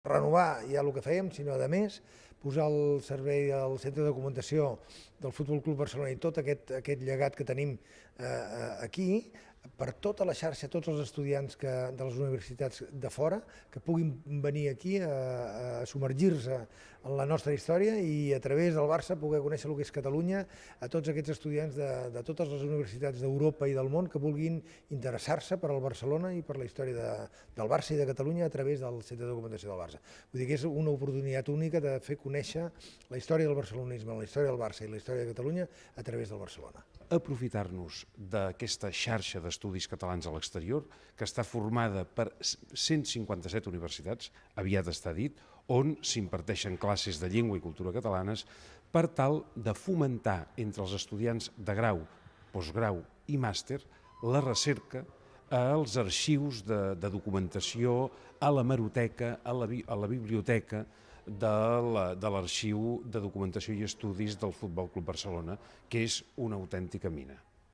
renovar ja el que fèiem, sinó a més posar al servei del Centre de Documentació del Futbol Club Barcelona i tot aquest llegat que tenim aquí, per tota la xarxa, tots els estudiants de les universitats de fora, que puguin venir aquí a submergir-se en la nostra història i a través del Barça poder conèixer el que és Catalunya a tots aquests estudiants de totes les universitats d'Europa i del món que vulguin interessar-se per al Barcelona i per la història del Barça i de Catalunya a través del Centre de Documentació del Barça. Vull dir que és una oportunitat única de fer conèixer la història del barcelonisme, la història del Barça i la història de Catalunya a través del Barcelona. Aprofitar-nos d'aquesta xarxa d'estudis catalans a l'exterior, que està formada per 157 universitats, aviat està dit, on s'imparteixen classes de llengua i cultura catalanes, per tal de fomentar entre els estudiants de grau, postgrau i màster la recerca als arxius de documentació, a l'hemeroteca, a la biblioteca de l'Arxiu de Documentació i Estudis del Futbol Club Barcelona, que és una autèntica mina.